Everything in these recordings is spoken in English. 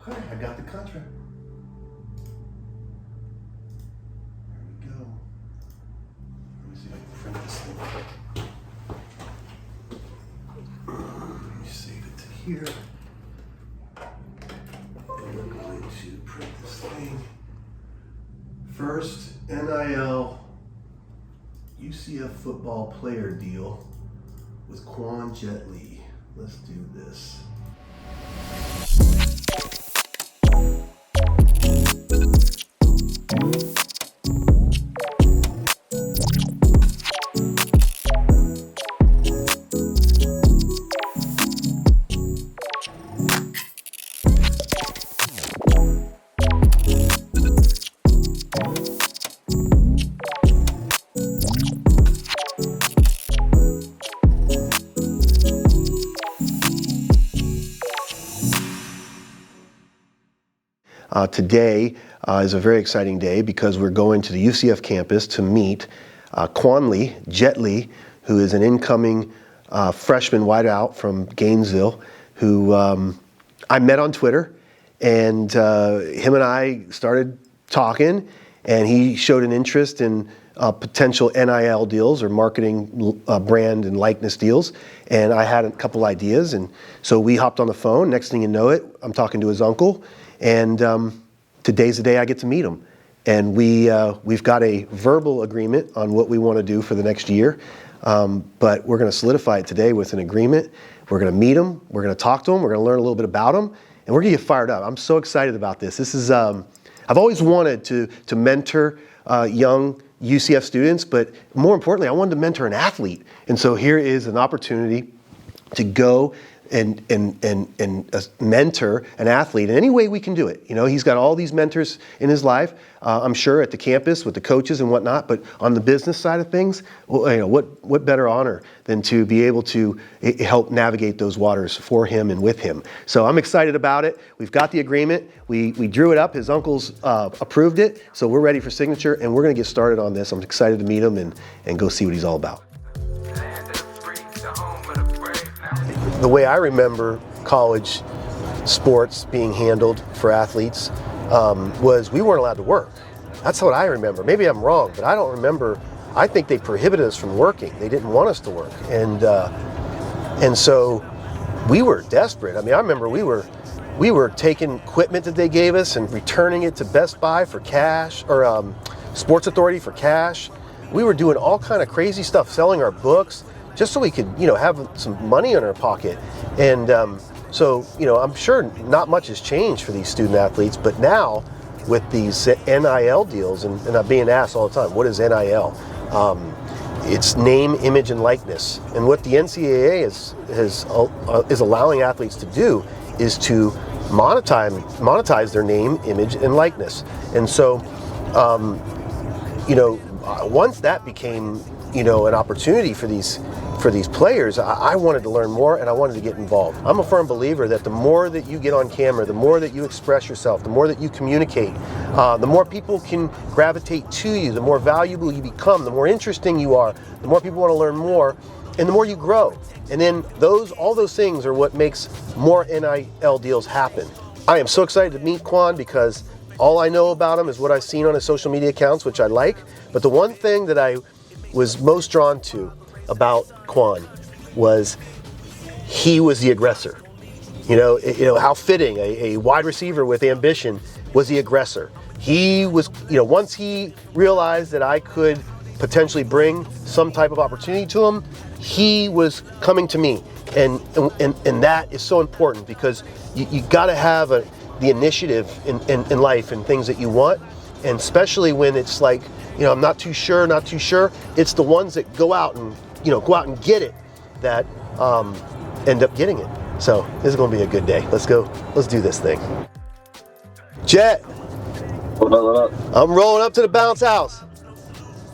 Okay, I got the contract. There we go. Let me see if I can print this thing. Let me save it to here. And we're going to print this thing. First, NIL UCF football player deal with Quan Jet Li. Let's do this. Today is a very exciting day because we're going to the UCF campus to meet Quan Li, Jet Li, who is an incoming freshman wideout from Gainesville, who I met on Twitter, and him and I started talking, and he showed an interest in potential NIL deals or marketing brand and likeness deals, and I had a couple ideas, and so we hopped on the phone. Next thing you know it, I'm talking to his uncle, and today's the day I get to meet him. And we've got a verbal agreement on what we want to do for the next year, but we're going to solidify it today with an agreement. We're going to meet him, we're going to talk to him, we're going to learn a little bit about him, and we're going to get fired up. I'm so excited about this. This is, I've always wanted to mentor young UCF students, but more importantly, I wanted to mentor an athlete. And so here is an opportunity to go and mentor an athlete in any way we can do it. You know, he's got all these mentors in his life, I'm sure at the campus with the coaches and whatnot, but on the business side of things, well, you know, what better honor than to be able to help navigate those waters for him and with him. So I'm excited about it. We've got the agreement. We drew it up. His uncles approved it. So we're ready for signature, and we're going to get started on this. I'm excited to meet him and go see what he's all about. The way I remember college sports being handled for athletes was we weren't allowed to work. That's what I remember. Maybe I'm wrong, but I don't remember. I think they prohibited us from working. They didn't want us to work, and so we were desperate. I mean, I remember we were taking equipment that they gave us and returning it to Best Buy for cash, or Sports Authority for cash. We were doing all kind of crazy stuff, selling our books, just so we could, you know, have some money in our pocket. And so, you know, I'm sure not much has changed for these student athletes, but now with these NIL deals, and I'm being asked all the time, what is NIL? It's name, image, and likeness. And what the NCAA is allowing athletes to do is to monetize their name, image, and likeness. And so, you know, once that became, you know, an opportunity for these players, I wanted to learn more and I wanted to get involved. I'm a firm believer that the more that you get on camera, the more that you express yourself, the more that you communicate, the more people can gravitate to you, the more valuable you become, the more interesting you are, the more people want to learn more, and the more you grow. And then all those things are what makes more NIL deals happen. I am so excited to meet Quan because all I know about him is what I've seen on his social media accounts, which I like. But the one thing that I was most drawn to about Quan was he was the aggressor. You know how fitting a wide receiver with ambition was the aggressor. He was, you know, once he realized that I could potentially bring some type of opportunity to him, he was coming to me, and that is so important because you got to have the initiative in life and things that you want, and especially when it's like, you know, I'm not too sure. It's the ones that go out and get it that end up getting it. So this is going to be a good day. Let's go. Let's do this thing. Jet. What up? I'm rolling up to the bounce house.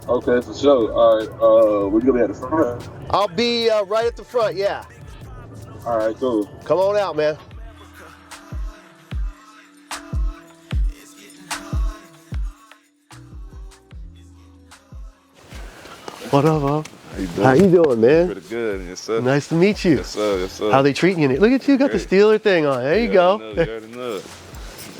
Okay, for sure. All right. We're gonna be at the front. I'll be right at the front. Yeah. All right, cool. Come on out, man. What up, Bob? How you doing, man? Pretty good, yes sir. Nice to meet you. Yes sir, yes sir. How they treating you? Look at you, got the Steeler thing on. There you go. You already know.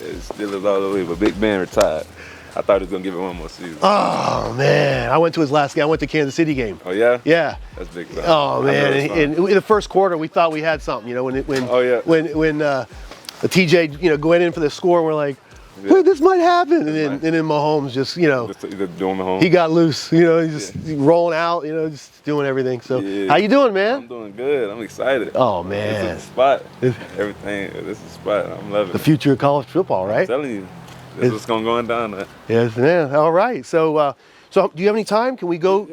It still is all the way, but Big Ben retired. I thought he was going to give it one more season. Oh, man. I went to his last game. I went to Kansas City game. Oh, yeah? Yeah. That's big time. Oh, man. And in the first quarter, we thought we had something, when the TJ, going in for the score, we're like, hey, this might happen. And then Mahomes just, doing Mahomes. he got loose, he's just rolling out, just doing everything. So, how you doing, man? I'm doing good. I'm excited. Oh, man. This is the spot. Everything. This is the spot. I'm loving it. The future of college football, right? I'm telling you. This is what's going down there. Yes, man. All right. So, do you have any time? Can we go?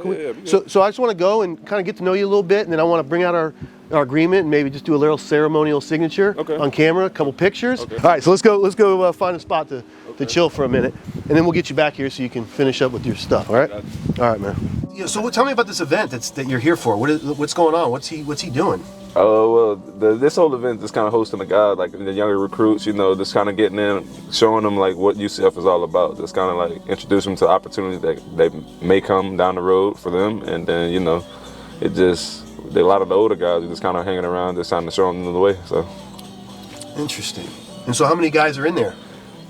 So I just want to go and kind of get to know you a little bit, and then I want to bring out our agreement and maybe just do a little ceremonial signature on camera, a couple pictures. Okay. All right. So let's go find a spot to chill for a minute, and then we'll get you back here so you can finish up with your stuff. All right. All right, man. So tell me about this event that you're here for. What's going on? What's he doing? Oh, well, this whole event is kind of hosting a guy, like the younger recruits, just kind of getting in, showing them like what UCF is all about. Just kind of like introduce them to opportunities that they may come down the road for them. And then, a lot of the older guys are just kind of hanging around, just trying to show them the way. So Interesting. And so how many guys are in there?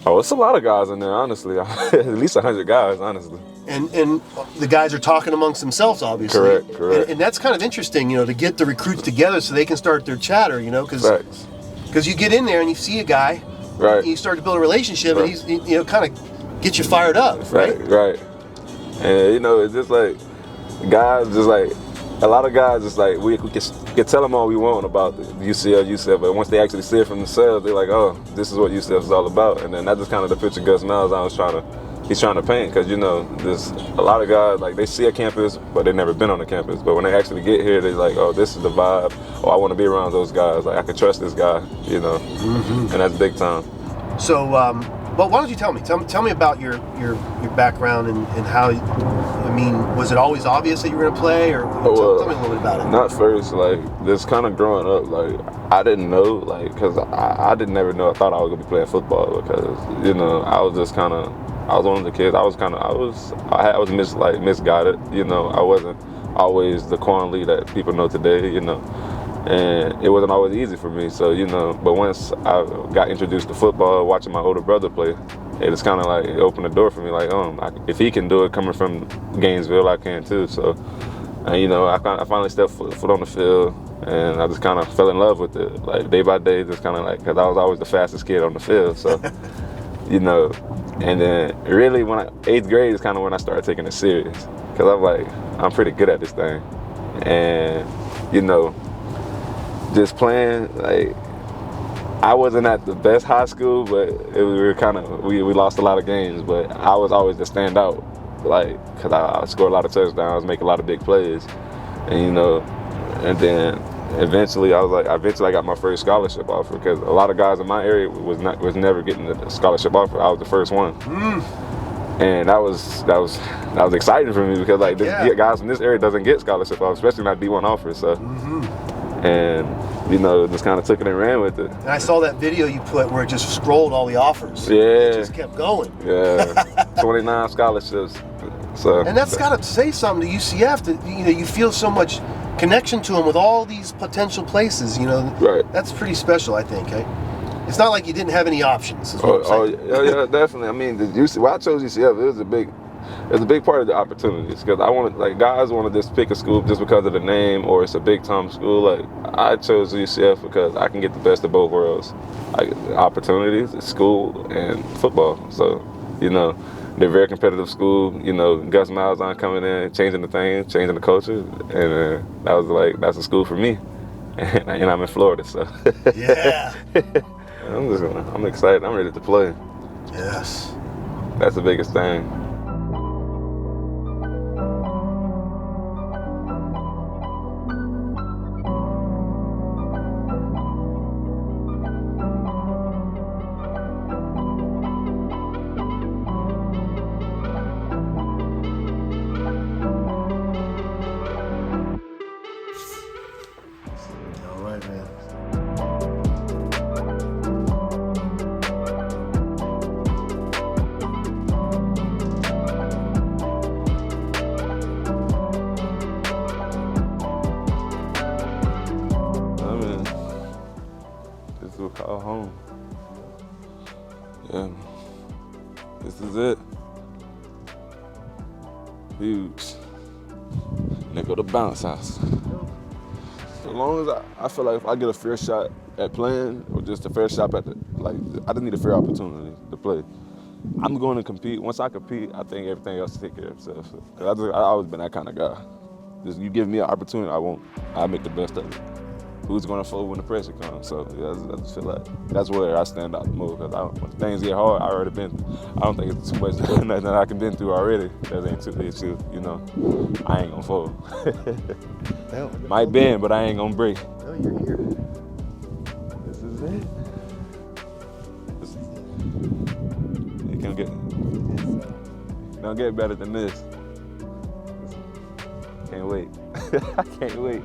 Oh, it's a lot of guys in there, honestly. At least 100 guys, honestly. And the guys are talking amongst themselves, obviously. Correct. And that's kind of interesting, to get the recruits together so they can start their chatter, because you get in there and you see a guy, right? And you start to build a relationship, and he's, kind of gets you fired up, right? Right. And it's just like guys, just like a lot of guys, just like we can tell them all we want about the UCF, but once they actually see it from themselves, they're like, oh, this is what UCF is all about. And then that's just kind of the picture Gus Malzahn he's trying to paint, because there's a lot of guys, like, they see a campus but they've never been on the campus, but when they actually get here, they're like, oh, this is the vibe, oh, I want to be around those guys, like I can trust this guy, and that's big time. So well, why don't you tell me about your background and how, was it always obvious that you were going to play, or tell me a little bit about it? Not first, like, this kind of growing up, like, I didn't know, like, because I didn't never know, I thought I was going to be playing football, because, I was just kind of, I was one of the kids. I was misguided. I wasn't always the Quan Lee that people know today. And it wasn't always easy for me. So but once I got introduced to football, watching my older brother play, it just kind of like it opened the door for me. Like, if he can do it coming from Gainesville, I can too. So, and, I finally stepped foot on the field, and I just kind of fell in love with it. Like day by day, just kind of like, because I was always the fastest kid on the field. So, And then really when 8th grade is kind of when I started taking it serious, because I'm like, I'm pretty good at this thing. And, just playing, like, I wasn't at the best high school, but we lost a lot of games, but I was always the standout, like, because I scored a lot of touchdowns, make a lot of big plays. And, and then eventually I got my first scholarship offer, because a lot of guys in my area was never getting a scholarship offer. I was the first one. And that was exciting for me, because like guys from this area doesn't get scholarship offers, especially not D1 offers. So and just kind of took it and ran with it. And I saw that video you put where it just scrolled all the offers. Yeah. It just kept going. Yeah. 29 scholarships. So and that's got to say something to UCF, that you feel so much connection to them with all these potential places, Right. That's pretty special, I think. It's not like you didn't have any options. Yeah, definitely. I mean, why I chose UCF, it was a big part of the opportunities, because guys want to just pick a school just because of the name, or it's a big time school. Like, I chose UCF because I can get the best of both worlds, like opportunities, school and football. So, they're a very competitive school. Gus Malzahn coming in, changing the culture, and that's a school for me. And I'm in Florida, so yeah. I'm excited. I'm ready to play. Yes. That's the biggest thing. Yeah. This is it. Huge. And they go to bounce house. As long as I feel like if I get a fair shot at playing, or just a fair shot at I just need a fair opportunity to play. I'm going to compete. Once I compete, I think everything else will take care of itself. Cause I've always been that kind of guy. Just you give me an opportunity, I'll make the best of it. Who's going to fold when the pressure comes? So yeah, I just feel like that's where I stand out the most. Cause when things get hard, I don't think it's too much nothing that I can been through already. That ain't too issue, you know. I ain't gonna fold. No, Might bend, but I ain't gonna break. no, you're here. This is it. It don't get better than this. Can't wait. I can't wait.